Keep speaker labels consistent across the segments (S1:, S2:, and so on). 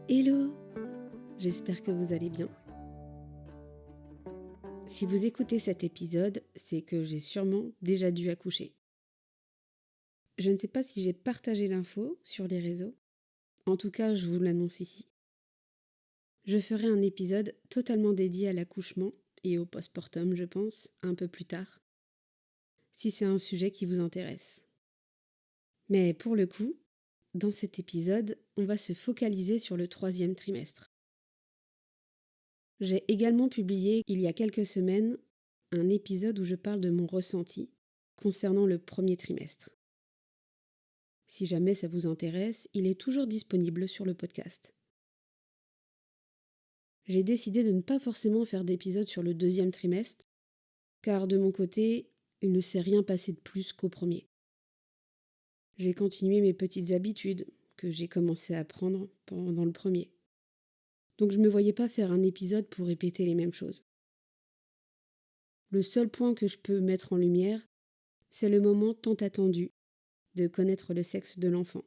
S1: Hello! J'espère que vous allez bien. Si vous écoutez cet épisode, c'est que j'ai sûrement déjà dû accoucher. Je ne sais pas si j'ai partagé l'info sur les réseaux. En tout cas, je vous l'annonce ici. Je ferai un épisode totalement dédié à l'accouchement et au postpartum, je pense, un peu plus tard, si c'est un sujet qui vous intéresse. Mais pour le coup, dans cet épisode, on va se focaliser sur le 3e trimestre. J'ai également publié, il y a quelques semaines, un épisode où je parle de mon ressenti concernant le 1er trimestre. Si jamais ça vous intéresse, il est toujours disponible sur le podcast. J'ai décidé de ne pas forcément faire d'épisode sur le 2e trimestre, car de mon côté, il ne s'est rien passé de plus qu'au 1er. J'ai continué mes petites habitudes que j'ai commencé à prendre pendant le 1er. Donc je ne me voyais pas faire un épisode pour répéter les mêmes choses. Le seul point que je peux mettre en lumière, c'est le moment tant attendu de connaître le sexe de l'enfant.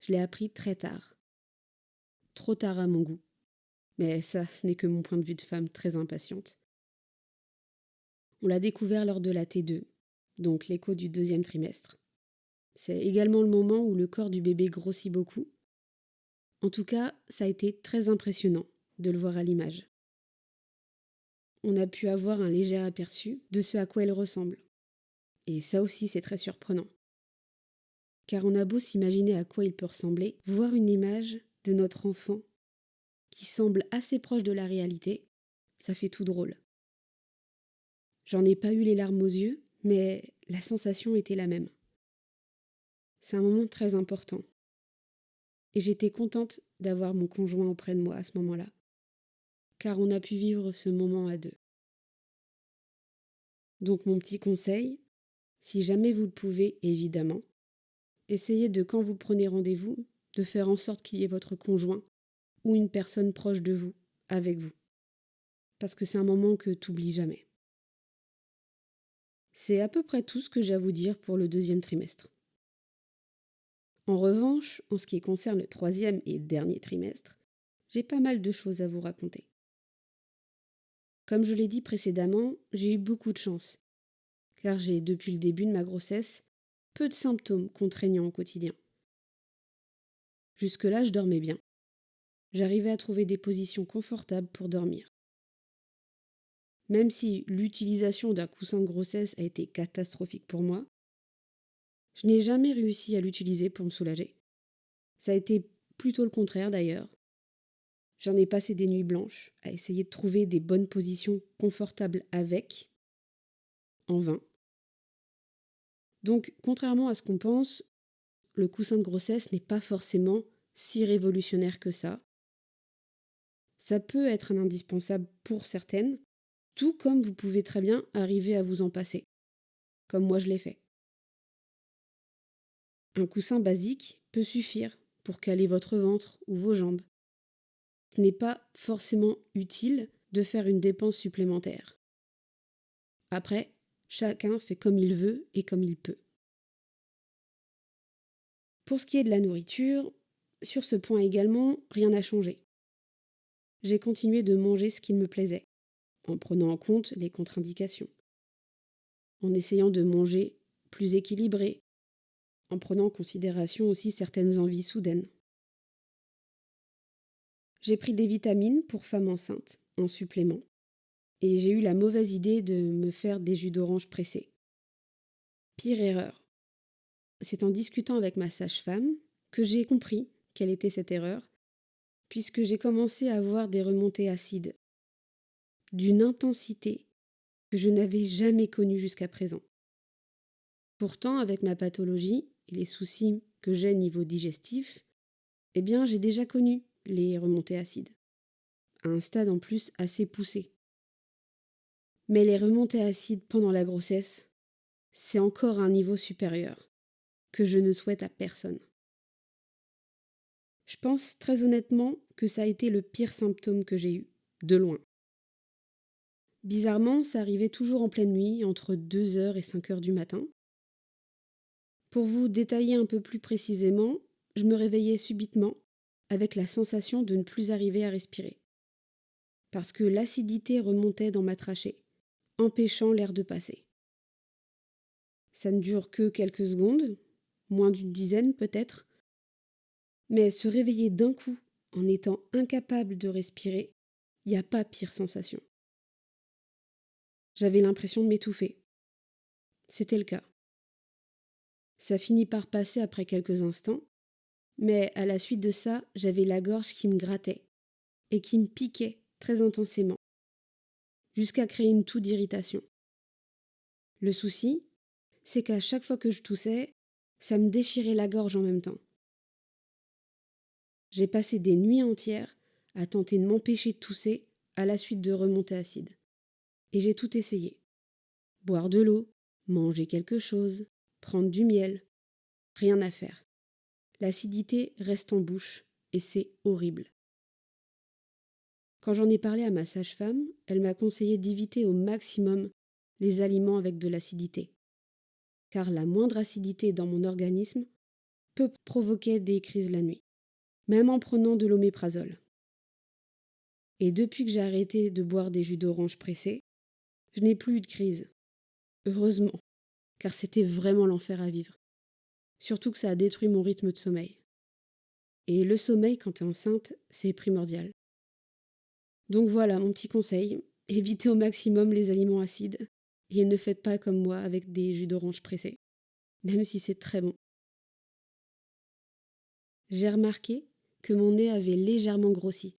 S1: Je l'ai appris très tard. Trop tard à mon goût. Mais ça, ce n'est que mon point de vue de femme très impatiente. On l'a découvert lors de la T2, donc l'écho du 2e trimestre. C'est également le moment où le corps du bébé grossit beaucoup. En tout cas, ça a été très impressionnant de le voir à l'image. On a pu avoir un léger aperçu de ce à quoi il ressemble. Et ça aussi, c'est très surprenant. Car on a beau s'imaginer à quoi il peut ressembler, voir une image de notre enfant qui semble assez proche de la réalité, ça fait tout drôle. J'en ai pas eu les larmes aux yeux, mais la sensation était la même. C'est un moment très important. Et j'étais contente d'avoir mon conjoint auprès de moi à ce moment-là, car on a pu vivre ce moment à deux. Donc mon petit conseil, si jamais vous le pouvez, évidemment, essayez de, quand vous prenez rendez-vous, de faire en sorte qu'il y ait votre conjoint ou une personne proche de vous, avec vous. Parce que c'est un moment que t'oublies jamais. C'est à peu près tout ce que j'ai à vous dire pour le 2e trimestre. En revanche, en ce qui concerne le 3e et dernier trimestre, j'ai pas mal de choses à vous raconter. Comme je l'ai dit précédemment, j'ai eu beaucoup de chance, car j'ai, depuis le début de ma grossesse, peu de symptômes contraignants au quotidien. Jusque-là, je dormais bien. J'arrivais à trouver des positions confortables pour dormir. Même si l'utilisation d'un coussin de grossesse a été catastrophique pour moi, je n'ai jamais réussi à l'utiliser pour me soulager. Ça a été plutôt le contraire d'ailleurs. J'en ai passé des nuits blanches à essayer de trouver des bonnes positions confortables avec, en vain. Donc, contrairement à ce qu'on pense, le coussin de grossesse n'est pas forcément si révolutionnaire que ça. Ça peut être un indispensable pour certaines, tout comme vous pouvez très bien arriver à vous en passer, comme moi je l'ai fait. Un coussin basique peut suffire pour caler votre ventre ou vos jambes. Ce n'est pas forcément utile de faire une dépense supplémentaire. Après, chacun fait comme il veut et comme il peut. Pour ce qui est de la nourriture, sur ce point également, rien n'a changé. J'ai continué de manger ce qu'il me plaisait, en prenant en compte les contre-indications, en essayant de manger plus équilibré, en prenant en considération aussi certaines envies soudaines. J'ai pris des vitamines pour femmes enceintes, en supplément, et j'ai eu la mauvaise idée de me faire des jus d'orange pressés. Pire erreur. C'est en discutant avec ma sage-femme que j'ai compris quelle était cette erreur, puisque j'ai commencé à avoir des remontées acides, d'une intensité que je n'avais jamais connue jusqu'à présent. Pourtant, avec ma pathologie et les soucis que j'ai niveau digestif, eh bien, j'ai déjà connu les remontées acides, à un stade en plus assez poussé. Mais les remontées acides pendant la grossesse, c'est encore un niveau supérieur, que je ne souhaite à personne. Je pense très honnêtement que ça a été le pire symptôme que j'ai eu, de loin. Bizarrement, ça arrivait toujours en pleine nuit, entre 2h et 5h du matin. Pour vous détailler un peu plus précisément, je me réveillais subitement, avec la sensation de ne plus arriver à respirer. Parce que l'acidité remontait dans ma trachée, empêchant l'air de passer. Ça ne dure que quelques secondes, moins d'une dizaine peut-être, mais se réveiller d'un coup en étant incapable de respirer, il n'y a pas pire sensation. J'avais l'impression de m'étouffer. C'était le cas. Ça finit par passer après quelques instants, mais à la suite de ça, j'avais la gorge qui me grattait et qui me piquait très intensément, jusqu'à créer une toux d'irritation. Le souci, c'est qu'à chaque fois que je toussais, ça me déchirait la gorge en même temps. J'ai passé des nuits entières à tenter de m'empêcher de tousser à la suite de remontées acides. Et j'ai tout essayé. Boire de l'eau, manger quelque chose, prendre du miel. Rien à faire. L'acidité reste en bouche et c'est horrible. Quand j'en ai parlé à ma sage-femme, elle m'a conseillé d'éviter au maximum les aliments avec de l'acidité. Car la moindre acidité dans mon organisme peut provoquer des crises la nuit, même en prenant de l'oméprazole. Et depuis que j'ai arrêté de boire des jus d'orange pressés, je n'ai plus eu de crise. Heureusement, car c'était vraiment l'enfer à vivre. Surtout que ça a détruit mon rythme de sommeil. Et le sommeil, quand t'es enceinte, c'est primordial. Donc voilà mon petit conseil, évitez au maximum les aliments acides et ne faites pas comme moi avec des jus d'orange pressés, même si c'est très bon. J'ai remarqué que mon nez avait légèrement grossi.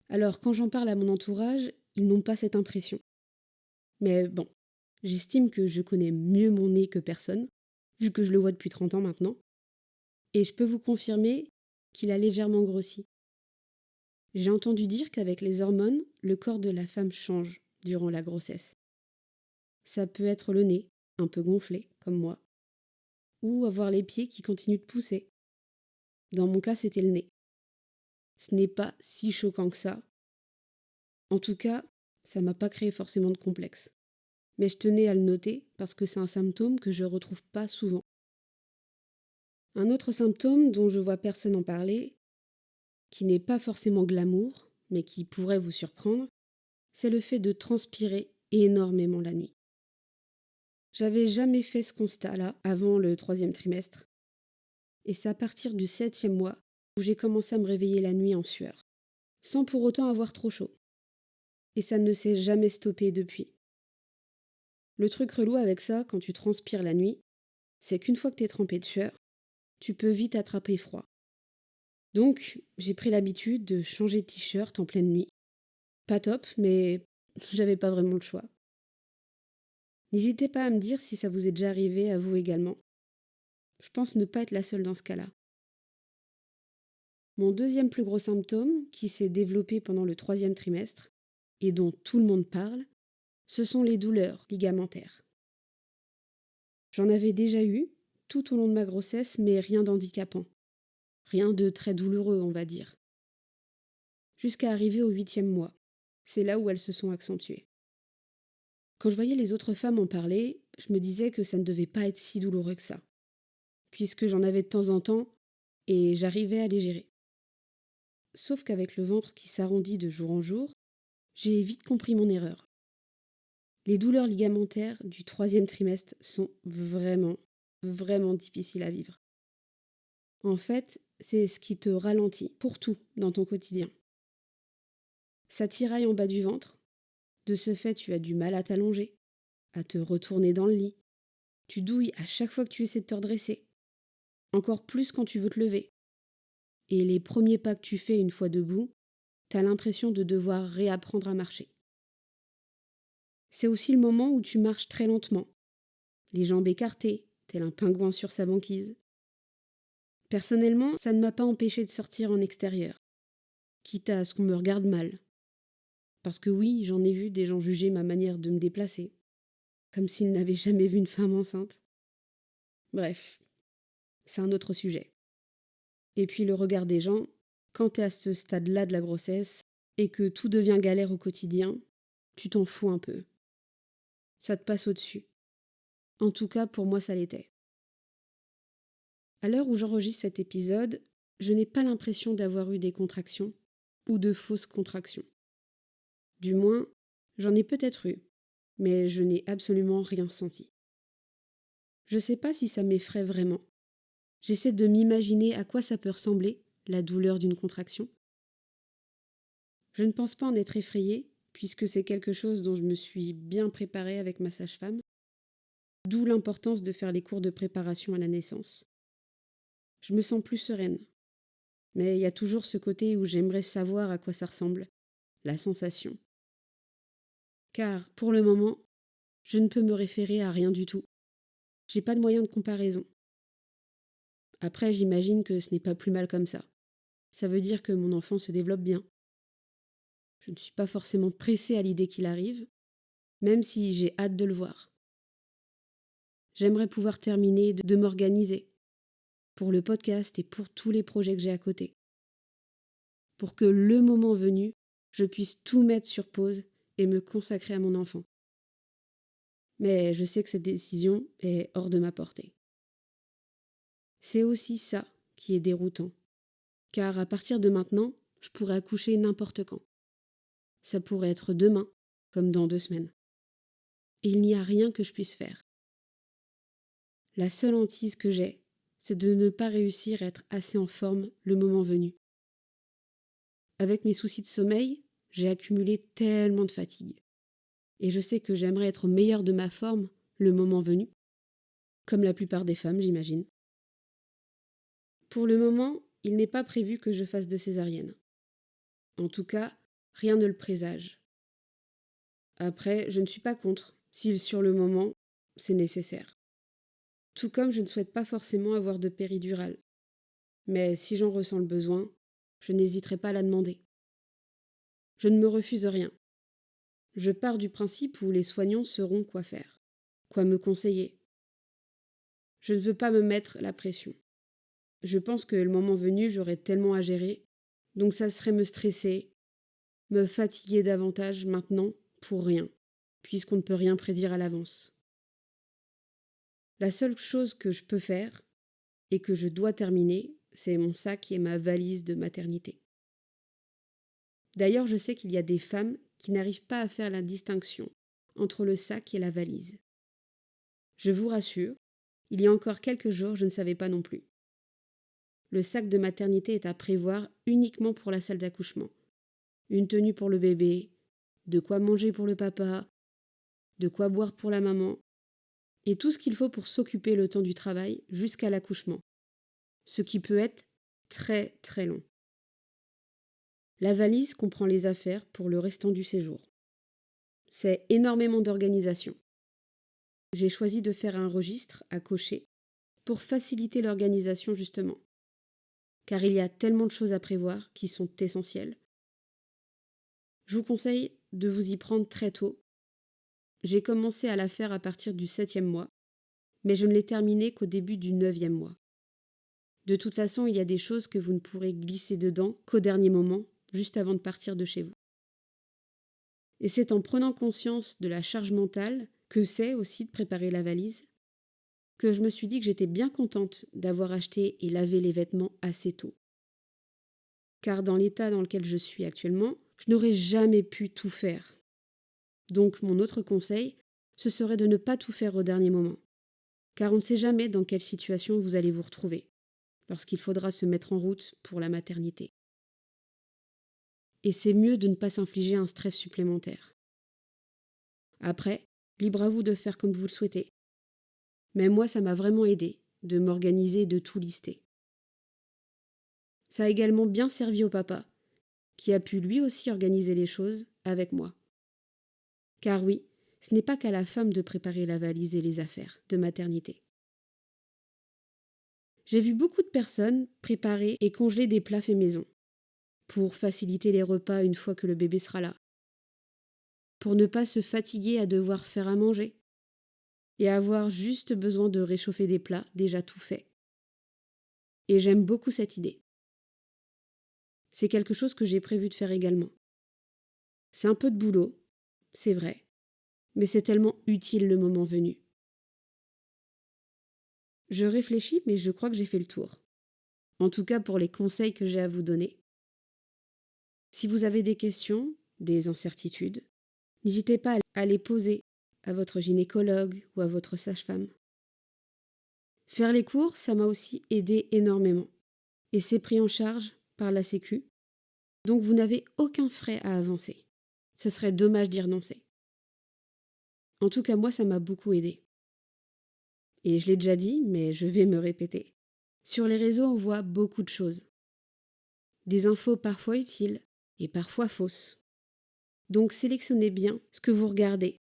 S1: Alors quand j'en parle à mon entourage, ils n'ont pas cette impression. Mais bon, j'estime que je connais mieux mon nez que personne, vu que je le vois depuis 30 ans maintenant, et je peux vous confirmer qu'il a légèrement grossi. J'ai entendu dire qu'avec les hormones, le corps de la femme change durant la grossesse. Ça peut être le nez, un peu gonflé, comme moi, ou avoir les pieds qui continuent de pousser. Dans mon cas, c'était le nez. Ce n'est pas si choquant que ça. En tout cas, ça m'a pas créé forcément de complexe. Mais je tenais à le noter parce que c'est un symptôme que je retrouve pas souvent. Un autre symptôme dont je vois personne en parler, qui n'est pas forcément glamour, mais qui pourrait vous surprendre, c'est le fait de transpirer énormément la nuit. J'avais jamais fait ce constat-là avant le 3e trimestre. Et c'est à partir du 7e mois où j'ai commencé à me réveiller la nuit en sueur, sans pour autant avoir trop chaud. Et ça ne s'est jamais stoppé depuis. Le truc relou avec ça, quand tu transpires la nuit, c'est qu'une fois que t'es trempé de sueur, tu peux vite attraper froid. Donc, j'ai pris l'habitude de changer de t-shirt en pleine nuit. Pas top, mais j'avais pas vraiment le choix. N'hésitez pas à me dire si ça vous est déjà arrivé à vous également. Je pense ne pas être la seule dans ce cas-là. Mon deuxième plus gros symptôme, qui s'est développé pendant le 3e trimestre, et dont tout le monde parle, ce sont les douleurs ligamentaires. J'en avais déjà eu tout au long de ma grossesse, mais rien d'handicapant. Rien de très douloureux, on va dire. Jusqu'à arriver au 8e mois. C'est là où elles se sont accentuées. Quand je voyais les autres femmes en parler, je me disais que ça ne devait pas être si douloureux que ça, puisque j'en avais de temps en temps et j'arrivais à les gérer. Sauf qu'avec le ventre qui s'arrondit de jour en jour, j'ai vite compris mon erreur. Les douleurs ligamentaires du 3e trimestre sont vraiment, vraiment difficiles à vivre. En fait, c'est ce qui te ralentit pour tout dans ton quotidien. Ça tiraille en bas du ventre. De ce fait, tu as du mal à t'allonger, à te retourner dans le lit. Tu douilles à chaque fois que tu essaies de te redresser. Encore plus quand tu veux te lever. Et les premiers pas que tu fais une fois debout, t'as l'impression de devoir réapprendre à marcher. C'est aussi le moment où tu marches très lentement, les jambes écartées, tel un pingouin sur sa banquise. Personnellement, ça ne m'a pas empêché de sortir en extérieur, quitte à ce qu'on me regarde mal. Parce que oui, j'en ai vu des gens juger ma manière de me déplacer, comme s'ils n'avaient jamais vu une femme enceinte. Bref, c'est un autre sujet. Et puis le regard des gens, quand t'es à ce stade-là de la grossesse, et que tout devient galère au quotidien, tu t'en fous un peu. Ça te passe au-dessus. En tout cas, pour moi, ça l'était. À l'heure où j'enregistre cet épisode, je n'ai pas l'impression d'avoir eu des contractions ou de fausses contractions. Du moins, j'en ai peut-être eu, mais je n'ai absolument rien senti. Je ne sais pas si ça m'effraie vraiment. J'essaie de m'imaginer à quoi ça peut ressembler, la douleur d'une contraction. Je ne pense pas en être effrayée, puisque c'est quelque chose dont je me suis bien préparée avec ma sage-femme, d'où l'importance de faire les cours de préparation à la naissance. Je me sens plus sereine, mais il y a toujours ce côté où j'aimerais savoir à quoi ça ressemble, la sensation. Car, pour le moment, je ne peux me référer à rien du tout. J'ai pas de moyen de comparaison. Après, j'imagine que ce n'est pas plus mal comme ça. Ça veut dire que mon enfant se développe bien. Je ne suis pas forcément pressée à l'idée qu'il arrive, même si j'ai hâte de le voir. J'aimerais pouvoir terminer de m'organiser pour le podcast et pour tous les projets que j'ai à côté. Pour que le moment venu, je puisse tout mettre sur pause et me consacrer à mon enfant. Mais je sais que cette décision est hors de ma portée. C'est aussi ça qui est déroutant, car à partir de maintenant, je pourrais accoucher n'importe quand. Ça pourrait être demain, comme dans 2 semaines. Et il n'y a rien que je puisse faire. La seule hantise que j'ai, c'est de ne pas réussir à être assez en forme le moment venu. Avec mes soucis de sommeil, j'ai accumulé tellement de fatigue. Et je sais que j'aimerais être au meilleur de ma forme le moment venu, comme la plupart des femmes, j'imagine. Pour le moment, il n'est pas prévu que je fasse de césarienne. En tout cas, rien ne le présage. Après, je ne suis pas contre, si sur le moment, c'est nécessaire. Tout comme je ne souhaite pas forcément avoir de péridurale. Mais si j'en ressens le besoin, je n'hésiterai pas à la demander. Je ne me refuse rien. Je pars du principe où les soignants sauront quoi faire, quoi me conseiller. Je ne veux pas me mettre la pression. Je pense que le moment venu, j'aurai tellement à gérer, donc ça serait me stresser, me fatiguer davantage maintenant pour rien, puisqu'on ne peut rien prédire à l'avance. La seule chose que je peux faire, et que je dois terminer, c'est mon sac et ma valise de maternité. D'ailleurs, je sais qu'il y a des femmes qui n'arrivent pas à faire la distinction entre le sac et la valise. Je vous rassure, il y a encore quelques jours, je ne savais pas non plus. Le sac de maternité est à prévoir uniquement pour la salle d'accouchement. Une tenue pour le bébé, de quoi manger pour le papa, de quoi boire pour la maman, et tout ce qu'il faut pour s'occuper le temps du travail jusqu'à l'accouchement, ce qui peut être très très long. La valise comprend les affaires pour le restant du séjour. C'est énormément d'organisation. J'ai choisi de faire un registre à cocher pour faciliter l'organisation justement, car il y a tellement de choses à prévoir qui sont essentielles. Je vous conseille de vous y prendre très tôt. J'ai commencé à la faire à partir du 7e mois, mais je ne l'ai terminée qu'au début du 9e mois. De toute façon, il y a des choses que vous ne pourrez glisser dedans qu'au dernier moment, juste avant de partir de chez vous. Et c'est en prenant conscience de la charge mentale que c'est aussi de préparer la valise, que je me suis dit que j'étais bien contente d'avoir acheté et lavé les vêtements assez tôt. Car dans l'état dans lequel je suis actuellement, je n'aurais jamais pu tout faire. Donc mon autre conseil, ce serait de ne pas tout faire au dernier moment. Car on ne sait jamais dans quelle situation vous allez vous retrouver, lorsqu'il faudra se mettre en route pour la maternité. Et c'est mieux de ne pas s'infliger un stress supplémentaire. Après, libre à vous de faire comme vous le souhaitez. Mais moi, ça m'a vraiment aidé de m'organiser et de tout lister. Ça a également bien servi au papa, qui a pu lui aussi organiser les choses avec moi. Car oui, ce n'est pas qu'à la femme de préparer la valise et les affaires de maternité. J'ai vu beaucoup de personnes préparer et congeler des plats faits maison, pour faciliter les repas une fois que le bébé sera là, pour ne pas se fatiguer à devoir faire à manger, et avoir juste besoin de réchauffer des plats déjà tout faits. Et j'aime beaucoup cette idée. C'est quelque chose que j'ai prévu de faire également. C'est un peu de boulot, c'est vrai, mais c'est tellement utile le moment venu. Je réfléchis, mais je crois que j'ai fait le tour. en tout cas pour les conseils que j'ai à vous donner. Si vous avez des questions, des incertitudes, n'hésitez pas à les poser à votre gynécologue ou à votre sage-femme. Faire les cours, ça m'a aussi aidé énormément. Et c'est pris en charge par la Sécu. Donc vous n'avez aucun frais à avancer. Ce serait dommage d'y renoncer. En tout cas, moi, ça m'a beaucoup aidé. Et je l'ai déjà dit, mais je vais me répéter. Sur les réseaux, on voit beaucoup de choses. Des infos parfois utiles et parfois fausses. Donc sélectionnez bien ce que vous regardez.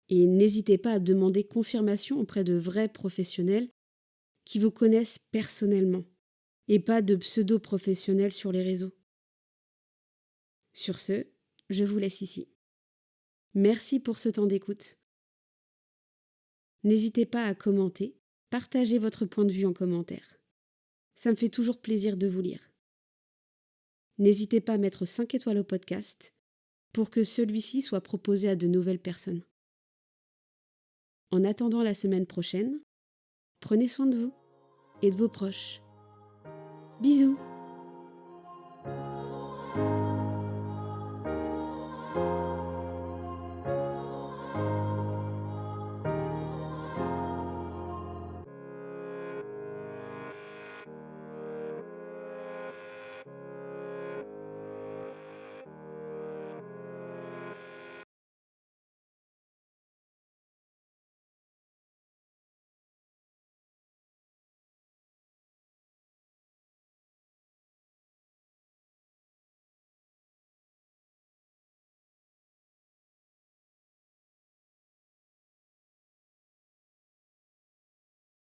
S1: Et n'hésitez pas à demander confirmation auprès de vrais professionnels qui vous connaissent personnellement et pas de pseudo-professionnels sur les réseaux. Sur ce, je vous laisse ici. Merci pour ce temps d'écoute. N'hésitez pas à commenter, partagez votre point de vue en commentaire. Ça me fait toujours plaisir de vous lire. N'hésitez pas à mettre 5 étoiles au podcast pour que celui-ci soit proposé à de nouvelles personnes. En attendant la semaine prochaine, prenez soin de vous et de vos proches. Bisous!